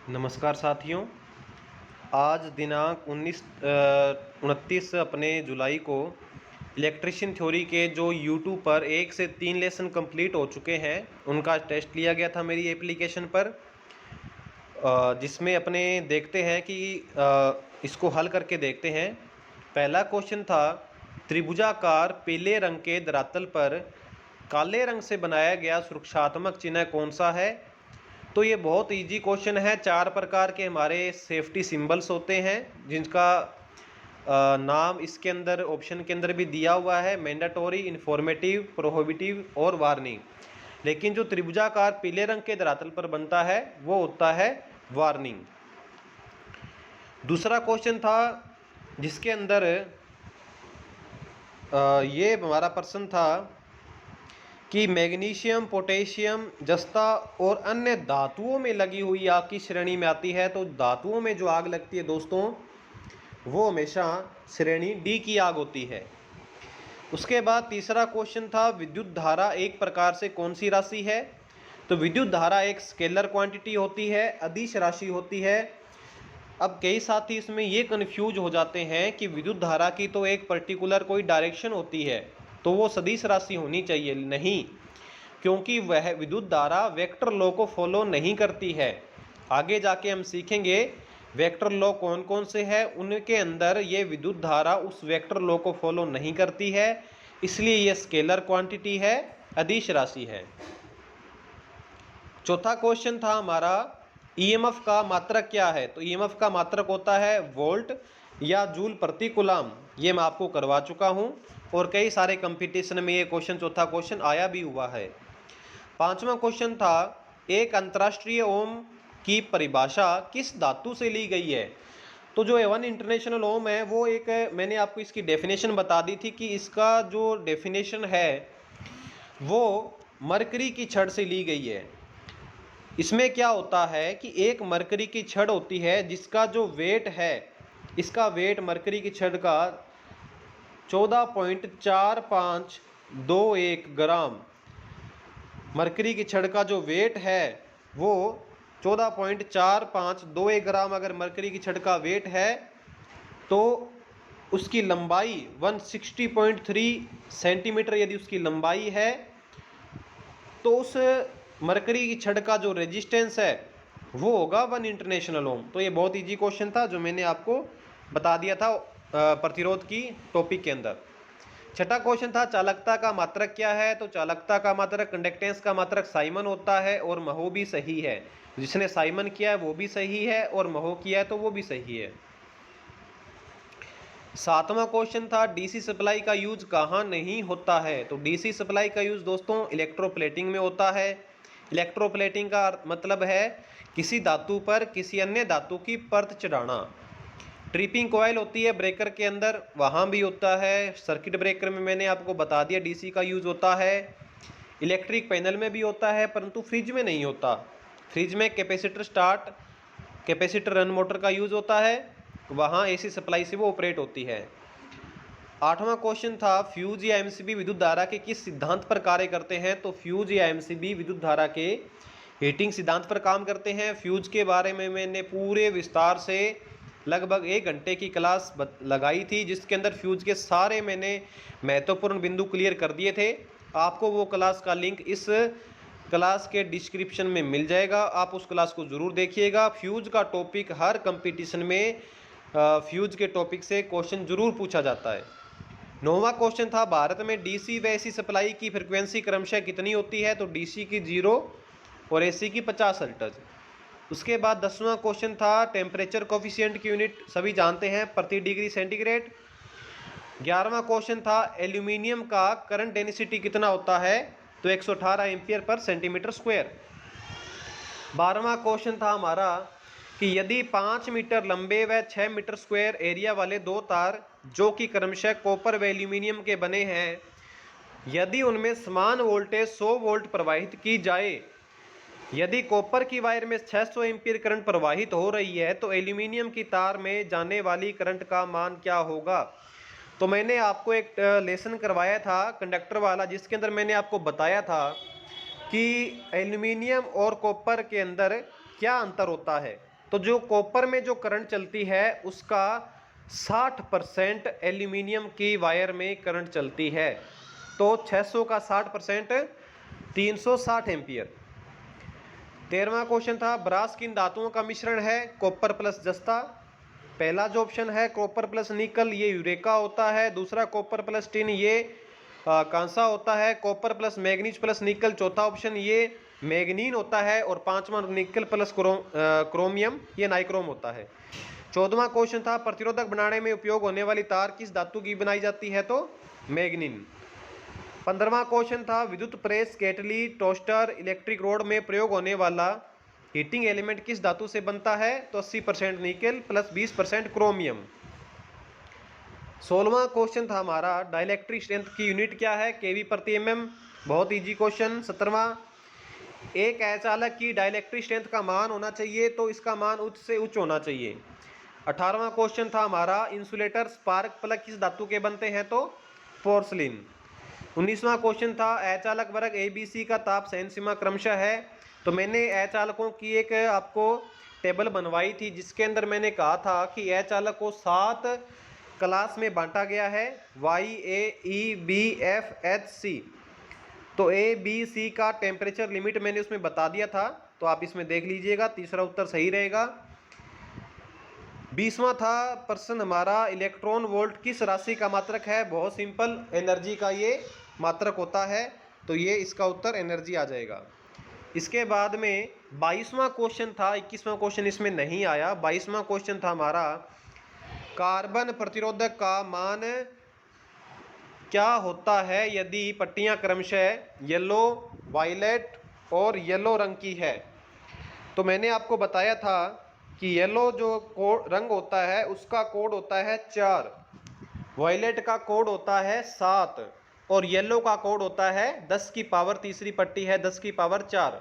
नमस्कार साथियों। आज दिनांक 29 अपने जुलाई को इलेक्ट्रिशियन थ्योरी के जो यूट्यूब पर 1 से 3 लेसन कंप्लीट हो चुके हैं, उनका टेस्ट लिया गया था मेरी एप्लीकेशन पर, जिसमें अपने देखते हैं कि इसको हल करके देखते हैं। पहला क्वेश्चन था, त्रिभुजाकार पीले रंग के धरातल पर काले रंग से बनाया गया सुरक्षात्मक चिन्ह कौन सा है। तो ये बहुत इजी क्वेश्चन है। 4 प्रकार के हमारे सेफ्टी सिंबल्स होते हैं, जिनका नाम इसके अंदर ऑप्शन के अंदर भी दिया हुआ है: मैंडेटोरी, इन्फॉर्मेटिव, प्रोहिबिटिव और वार्निंग। लेकिन जो त्रिभुजाकार पीले रंग के धरातल पर बनता है वो होता है वार्निंग। दूसरा क्वेश्चन था जिसके अंदर ये हमारा प्रश्न था कि मैग्नीशियम, पोटेशियम, जस्ता और अन्य धातुओं में लगी हुई आग की श्रेणी में आती है। तो धातुओं में जो आग लगती है दोस्तों, वो हमेशा श्रेणी डी की आग होती है। उसके बाद तीसरा क्वेश्चन था, विद्युत धारा एक प्रकार से कौन सी राशि है। तो विद्युत धारा एक स्केलर क्वांटिटी होती है, अदिश राशि होती है। अब कई साथी इसमें ये कन्फ्यूज हो जाते हैं कि विद्युत धारा की तो एक पर्टिकुलर कोई डायरेक्शन होती है, तो वो सदिश राशि होनी चाहिए। नहीं, क्योंकि वह विद्युत धारा वेक्टर लॉ को फॉलो नहीं करती है। आगे जाके हम सीखेंगे वेक्टर लॉ कौन कौन से हैं, उनके अंदर ये विद्युत धारा उस वेक्टर लॉ को फॉलो नहीं करती है, इसलिए ये स्केलर क्वांटिटी है, अदिश राशि है। चौथा क्वेश्चन था हमारा, ईएमएफ का मात्रक क्या है। तो ईएमएफ का मात्रक होता है वोल्ट या जूल प्रति कूलम। ये मैं आपको करवा चुका हूँ और कई सारे कंपटीशन में ये क्वेश्चन, चौथा क्वेश्चन आया भी हुआ है। पांचवा क्वेश्चन था, एक अंतर्राष्ट्रीय ओम की परिभाषा किस धातु से ली गई है। तो जो A1 इंटरनेशनल ओम है वो एक, मैंने आपको इसकी डेफिनेशन बता दी थी कि इसका जो डेफिनेशन है वो मरकरी की छड़ से ली गई है। इसमें क्या होता है कि एक मरकरी की छड़ होती है जिसका जो वेट है, इसका वेट मरकरी की छड़ का 14.4521 ग्राम, मरकरी की छड़ का जो वेट है वो 14.4521 ग्राम अगर मरकरी की छड़ का वेट है, तो उसकी लंबाई 160.3 सेंटीमीटर यदि उसकी लंबाई है, तो उस मरकरी की छड़ का जो रेजिस्टेंस है वो होगा 1 इंटरनेशनल ओम। तो ये बहुत इजी क्वेश्चन था जो मैंने आपको बता दिया था प्रतिरोध की टॉपिक के अंदर। छठा क्वेश्चन था, चालकता का मात्रक क्या है। तो चालकता का मात्रक, कंडक्टेंस का मात्रक साइमन होता है और महो भी सही है। जिसने साइमन किया है वो भी सही है और महो किया है तो वो भी सही है। सातवां क्वेश्चन था, डीसी सप्लाई का यूज कहाँ नहीं होता है। तो डीसी सप्लाई का यूज दोस्तों इलेक्ट्रोप्लेटिंग में होता है। इलेक्ट्रोप्लेटिंग का मतलब है किसी धातु पर किसी अन्य धातु की परत चढ़ाना। ट्रिपिंग कॉइल होती है ब्रेकर के अंदर, वहाँ भी होता है। सर्किट ब्रेकर में मैंने आपको बता दिया डीसी का यूज होता है। इलेक्ट्रिक पैनल में भी होता है, परंतु फ्रिज में नहीं होता। फ्रिज में capacitor start, capacitor run motor का यूज होता है, वहाँ एसी सप्लाई से वो ऑपरेट होती है। आठवां क्वेश्चन था, फ्यूज या एमसीबी विद्युत धारा के किस सिद्धांत पर कार्य करते हैं। तो फ्यूज या एमसीबी विद्युत धारा के हीटिंग सिद्धांत पर काम करते हैं। फ्यूज के बारे में मैंने पूरे विस्तार से लगभग 1 घंटे की क्लास लगाई थी, जिसके अंदर फ्यूज के सारे मैंने महत्वपूर्ण बिंदु क्लियर कर दिए थे। आपको वो क्लास का लिंक इस क्लास के डिस्क्रिप्शन में मिल जाएगा, आप उस क्लास को ज़रूर देखिएगा। फ्यूज का टॉपिक हर कंपटीशन में फ्यूज के टॉपिक से क्वेश्चन जरूर पूछा जाता है। 9वां क्वेश्चन था, भारत में डीसी व एसी सप्लाई की फ्रिक्वेंसी क्रमशः कितनी होती है। तो डीसी की 0 और एसी की 50 हर्ट्ज। उसके बाद 10वां क्वेश्चन था, टेम्परेचर कोफिशिएंट की यूनिट सभी जानते हैं प्रति डिग्री सेंटीग्रेड। 11वां क्वेश्चन था, एल्यूमिनियम का करंट डेंसिटी कितना होता है। तो 118 ampere per centimetre square. 12वां question था हमारा कि यदि 5 मीटर लंबे व 6 मीटर स्क्वायर एरिया वाले 2 तार जो कि क्रमशः कॉपर व एल्यूमिनियम के बने हैं, यदि उनमें समान वोल्टेज 100 वोल्ट प्रवाहित की जाए, यदि कॉपर की वायर में 600 एम्पीयर करंट प्रवाहित हो रही है, तो एल्यूमिनियम की तार में जाने वाली करंट का मान क्या होगा। तो मैंने आपको एक लेसन करवाया था कंडक्टर वाला, जिसके अंदर मैंने आपको बताया था कि एल्यूमिनियम और कॉपर के अंदर क्या अंतर होता है। तो जो कॉपर में जो करंट चलती है उसका 60% एल्यूमिनियम की वायर में करंट चलती है। तो 600 का 60% 360 एम्पियर। 13वां क्वेश्चन था ब्रास किन धातुओं का मिश्रण है? कॉपर प्लस जस्ता। पहला जो ऑप्शन है कॉपर प्लस निकल, ये यूरेका होता है। दूसरा कॉपर प्लस टिन, ये कांसा होता है। कॉपर प्लस मैग्नीज प्लस निकल, चौथा ऑप्शन ये मैग्नीन होता है। और पांचवा निकल प्लस क्रोमियम, ये नाइक्रोम होता है। 14वां क्वेश्चन था प्रतिरोधक बनाने में उपयोग होने वाली तार किस धातु की बनाई जाती है? तो मैग्नीन। 15वां क्वेश्चन था विद्युत प्रेस, केटली, टोस्टर, इलेक्ट्रिक रोड में प्रयोग होने वाला हीटिंग एलिमेंट किस धातु से बनता है? तो 80% निकेल प्लस 20% क्रोमियम। 16वां क्वेश्चन था हमारा डाइलेक्ट्रिक स्ट्रेंथ की यूनिट क्या है? केवी प्रति एमएम। बहुत इजी क्वेश्चन। 17वां एक अचालक की डाइलेक्ट्रिक स्ट्रेंथ का मान होना चाहिए, तो इसका मान उच्च से उच्च होना चाहिए। 18वां क्वेश्चन था हमारा इंसुलेटर स्पार्क प्लग किस धातु के बनते हैं? तो पोर्सलिन। 19वां क्वेश्चन था अचालक वर्ग ABC का ताप सहन सीमा क्रमशः है। तो मैंने अचालकों की एक आपको टेबल बनवाई थी जिसके अंदर मैंने कहा था कि अचालक को 7 क्लास में बांटा गया है, YAEBFHC। तो ABC का टेम्परेचर लिमिट मैंने उसमें बता दिया था, तो आप इसमें देख लीजिएगा, तीसरा उत्तर सही रहेगा। 20वां था प्रश्न हमारा इलेक्ट्रॉन वोल्ट किस राशि का मात्रक है? बहुत सिंपल, एनर्जी का ये मात्रक होता है, तो ये इसका उत्तर एनर्जी आ जाएगा। इसके बाद में 22वां क्वेश्चन था, 21वां क्वेश्चन इसमें नहीं आया। 22वां क्वेश्चन था हमारा कार्बन प्रतिरोधक का मान क्या होता है यदि पट्टियां क्रमशः येलो, वायलेट और येलो रंग की है? तो मैंने आपको बताया था कि येलो जो रंग होता है उसका कोड होता है 4, वायलेट का कोड होता है 7 और येलो का कोड होता है 10 की पावर, तीसरी पट्टी है 10 की पावर 4।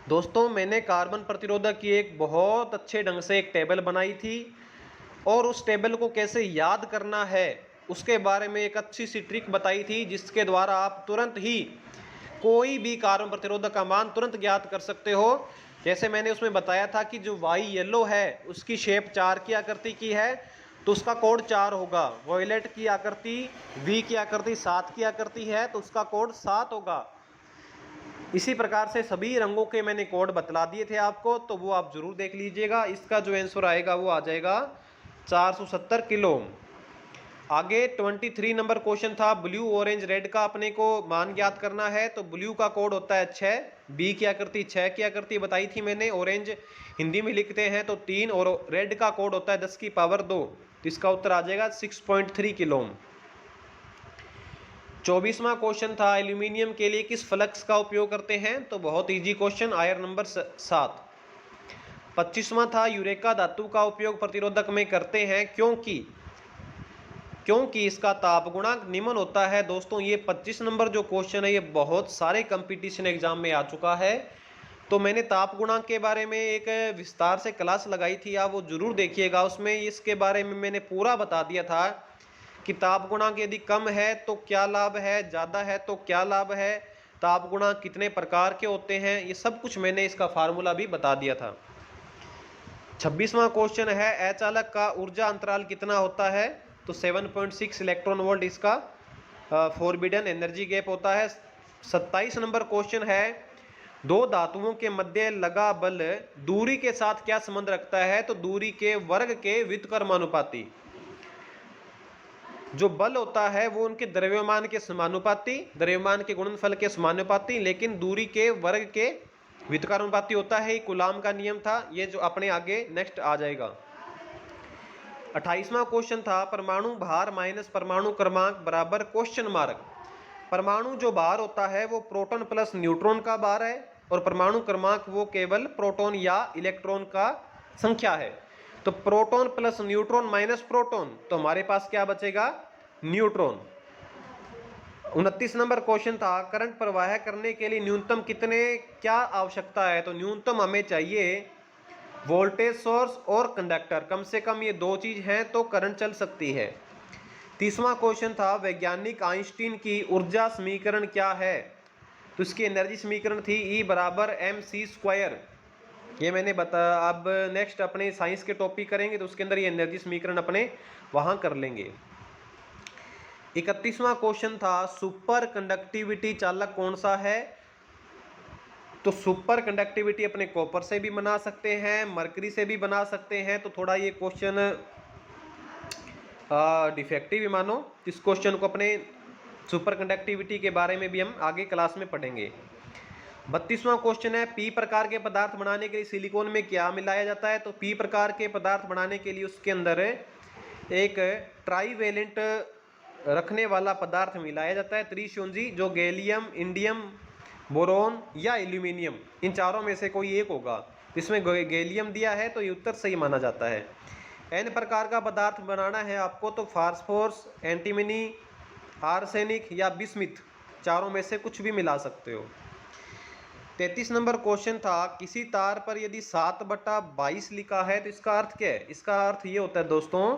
दोस्तों मैंने कार्बन प्रतिरोधक की एक बहुत अच्छे ढंग से एक टेबल बनाई थी और उस टेबल को कैसे याद करना है उसके बारे में एक अच्छी सी ट्रिक बताई थी, जिसके द्वारा आप तुरंत ही कोई भी कार्बन प्रतिरोधक का मान तुरंत ज्ञात कर सकते हो। जैसे मैंने उसमें बताया था कि जो वाई येलो है उसकी शेप 4 की आकृति की है, तो उसका कोड 4 होगा। वॉयलेट की आकृति, वी की आकृति 7 की आकृति है, तो उसका कोड 7 होगा। इसी प्रकार से सभी रंगों के मैंने कोड बतला दिए थे आपको, तो वो आप जरूर देख लीजिएगा। इसका जो आंसर आएगा वो आ जाएगा 470 किलो। आगे 23 नंबर क्वेश्चन था ब्लू, ऑरेंज, रेड का अपने को मान ज्ञात करना है। तो ब्लू का कोड होता है 6, बी की आकृति 6 की आकृति बताई थी मैंने। ऑरेंज हिंदी में लिखते हैं तो 3 और रेड का कोड होता है 10 की पावर 2, तो इसका उत्तर आ जाएगा 6.3 किलो। 24वां क्वेश्चन था एल्यूमिनियम के लिए किस फ्लक्स का उपयोग करते हैं? तो बहुत इजी क्वेश्चन, आयर नंबर 7। 25वां था यूरेका धातु का उपयोग प्रतिरोधक में करते हैं क्योंकि इसका ताप गुणांक निम्न होता है। दोस्तों ये 25 नंबर जो क्वेश्चन है ये बहुत सारे कंपटीशन एग्जाम में आ चुका है, तो मैंने ताप गुणांक के बारे में एक विस्तार से क्लास लगाई थी, आप वो जरूर देखिएगा। उसमें इसके बारे में मैंने पूरा बता दिया था कि ताप गुणांक यदि कम है तो क्या लाभ है, ज़्यादा है तो क्या लाभ है, ताप गुणांक कितने प्रकार के होते हैं, ये सब कुछ मैंने इसका फार्मूला भी बता दिया था। 26वां क्वेश्चन है अचालक का ऊर्जा अंतराल कितना होता है? तो 7.6 इलेक्ट्रॉन वोल्ट इसका फॉरबिडन एनर्जी गैप होता है। 27 नंबर क्वेश्चन है दो धातुओं के मध्य लगा बल दूरी के साथ क्या संबंध रखता है? तो दूरी के वर्ग के व्युत्क्रमानुपाती। जो बल होता है वो उनके द्रव्यमान के समानुपाती, द्रव्यमान के गुणनफल के समानुपाती, लेकिन दूरी के वर्ग के व्युत्क्रमानुपाती होता है। कूलाम का नियम था, ये जो अपने आगे नेक्स्ट आ जाएगा। 28वां क्वेश्चन था परमाणु भार माइनस परमाणु क्रमांक बराबर क्वेश्चन मार्क। परमाणु जो भार होता है वो प्रोटॉन प्लस न्यूट्रॉन का भार है और परमाणु क्रमांक वो केवल प्रोटॉन या इलेक्ट्रॉन का संख्या है। तो proton plus neutron minus proton, तो हमारे पास क्या बचेगा? न्यूट्रॉन। 29 नंबर क्वेश्चन था करंट प्रवाह करने के लिए न्यूनतम कितने क्या आवश्यकता है? तो न्यूनतम हमें चाहिए वोल्टेज सोर्स और कंडक्टर, कम से कम ये दो चीज हैं तो करंट चल सकती है। 30वां क्वेश्चन था वैज्ञानिक आइंस्टीन की ऊर्जा समीकरण क्या है? तो इसकी एनर्जी समीकरण थी E बराबर mc²। ये मैंने बताया। अब नेक्स्ट अपने साइंस के टॉपिक करेंगे तो उसके अंदर ये एनर्जी समीकरण अपने वहाँ कर लेंगे। 31वां क्वेश्चन था सुपर कंडक्टिविटी चालक कौन सा है? तो सुपर कंडक्टिविटी अपने कॉपर से भी बना सकते हैं, मरकरी से भी बना सकते हैं। तो थोड़ा ये क्वेश्चन डिफेक्टिव ही मानो। इस क्वेश्चन को अपने सुपर कंडक्टिविटी के बारे में भी हम आगे क्लास में पढ़ेंगे। 32वां क्वेश्चन है पी प्रकार के पदार्थ बनाने के लिए सिलिकॉन में क्या मिलाया जाता है? तो पी प्रकार के पदार्थ बनाने के लिए उसके अंदर एक ट्राईवेलेंट रखने वाला पदार्थ मिलाया जाता है, त्रिसंयोजी, जो गैलियम, इंडियम, बोरोन या एल्यूमिनियम, इन चारों में से कोई एक होगा। इसमें गैलियम दिया है तो ये उत्तर सही माना जाता है। एन प्रकार का पदार्थ बनाना है आपको तो फास्फोरस, एंटीमनी, आर्सेनिक या बिस्मिथ, चारों में से कुछ भी मिला सकते हो। 33 नंबर क्वेश्चन था किसी तार पर यदि 7/22 लिखा है तो इसका अर्थ क्या है? इसका अर्थ ये होता है दोस्तों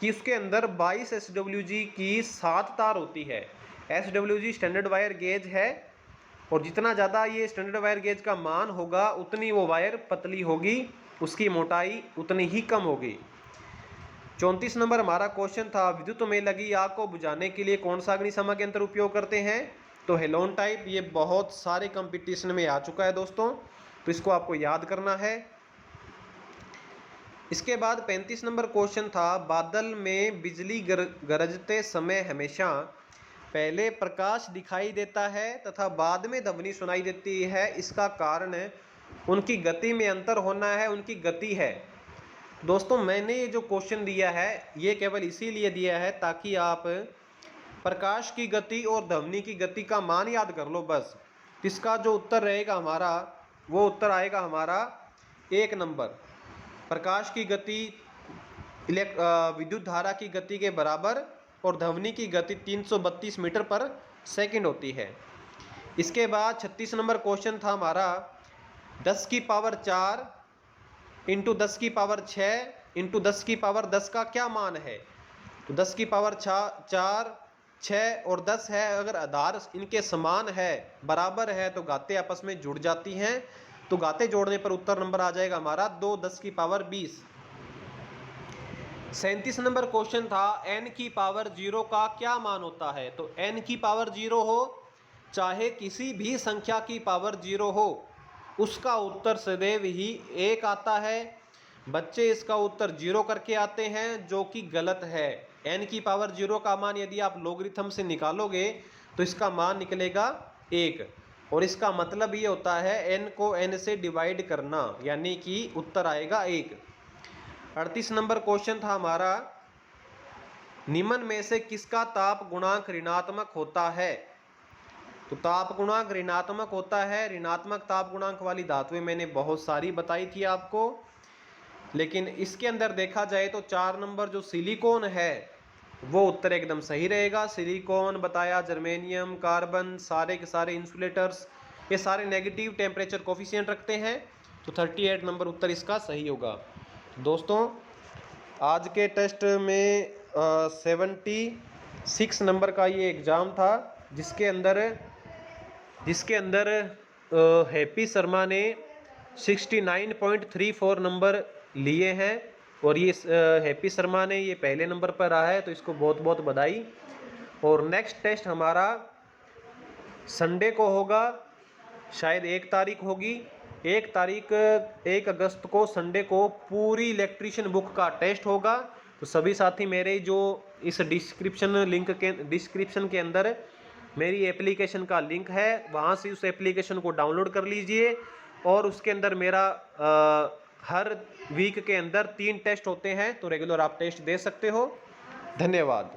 कि उसके अंदर 22 SWG की 7 तार होती है। SWG स्टैंडर्ड वायर गेज है और जितना ज़्यादा ये स्टैंडर्ड वायर गेज का मान होगा उतनी वो वायर पतली होगी, उसकी मोटाई उतनी ही कम होगी। 34 नंबर हमारा क्वेश्चन था विद्युत में लगी आग को बुझाने के लिए कौन सा अग्निशमन यंत्र उपयोग करते हैं? तो हेलोन टाइप। ये बहुत सारे कंपटीशन में आ चुका है दोस्तों, तो इसको आपको याद करना है। इसके बाद 35 नंबर क्वेश्चन था बादल में बिजली गरजते समय हमेशा पहले प्रकाश दिखाई देता है तथा बाद में ध्वनि सुनाई देती है, इसका कारण उनकी गति में अंतर होना है, उनकी गति है। दोस्तों मैंने ये जो क्वेश्चन दिया है ये केवल इसीलिए दिया है ताकि आप प्रकाश की गति और ध्वनि की गति का मान याद कर लो बस। इसका जो उत्तर रहेगा हमारा वो उत्तर आएगा हमारा 1 नंबर। प्रकाश की गति विद्युत धारा की गति के बराबर और ध्वनि की गति 332 मीटर पर सेकंड होती है। इसके बाद 36 नंबर क्वेश्चन था हमारा 10 की पावर 4 इंटू 10 की पावर 6 इंटू 10 की पावर 10 का क्या मान है? तो 10 की पावर 4, 6 और 10 है, अगर आधार इनके समान है, बराबर है, तो घातें आपस में जुड़ जाती हैं। तो घातें जोड़ने पर उत्तर नंबर आ जाएगा हमारा 2 10 की पावर 20। 37 नंबर क्वेश्चन था n की पावर 0 का क्या मान होता है? तो n की पावर 0 हो चाहे किसी भी संख्या की पावर 0 हो, उसका उत्तर सदैव ही 1 आता है। बच्चे इसका उत्तर 0 करके आते हैं जो कि गलत है। n की पावर 0 का मान यदि आप लोगरिथम से निकालोगे तो इसका मान निकलेगा 1 और इसका मतलब ये होता है n को n से डिवाइड करना, यानी कि उत्तर आएगा 1। 38 नंबर क्वेश्चन था हमारा निम्न में से किसका ताप गुणांक ऋणात्मक होता है? तो ताप गुणांक ऋणात्मक होता है, ऋणात्मक ताप गुणांक वाली धातुएं मैंने बहुत सारी बताई थी आपको, लेकिन इसके अंदर देखा जाए तो 4 नंबर जो सिलिकॉन है वो उत्तर एकदम सही रहेगा। सिलिकॉन बताया, जर्मेनियम, कार्बन, सारे के सारे इंसुलेटर्स ये सारे नेगेटिव टेम्परेचर कोफिशिएंट रखते हैं, तो 38 नंबर उत्तर इसका सही होगा। दोस्तों आज के टेस्ट में 76 नंबर का ये एग्ज़ाम था जिसके अंदर हैप्पी शर्मा ने 69.34 नंबर लिए हैं और ये हैप्पी शर्मा ने ये पहले नंबर पर रहा है, तो इसको बहुत बहुत बधाई। और नेक्स्ट टेस्ट हमारा संडे को होगा, शायद 1 तारीख होगी। 1 अगस्त को संडे को पूरी इलेक्ट्रीशियन बुक का टेस्ट होगा। तो सभी साथी मेरे जो इस डिस्क्रिप्शन के अंदर मेरी एप्लीकेशन का लिंक है, वहाँ से उस एप्लीकेशन को डाउनलोड कर लीजिए और उसके अंदर मेरा हर वीक के अंदर 3 टेस्ट होते हैं, तो रेगुलर आप टेस्ट दे सकते हो। धन्यवाद।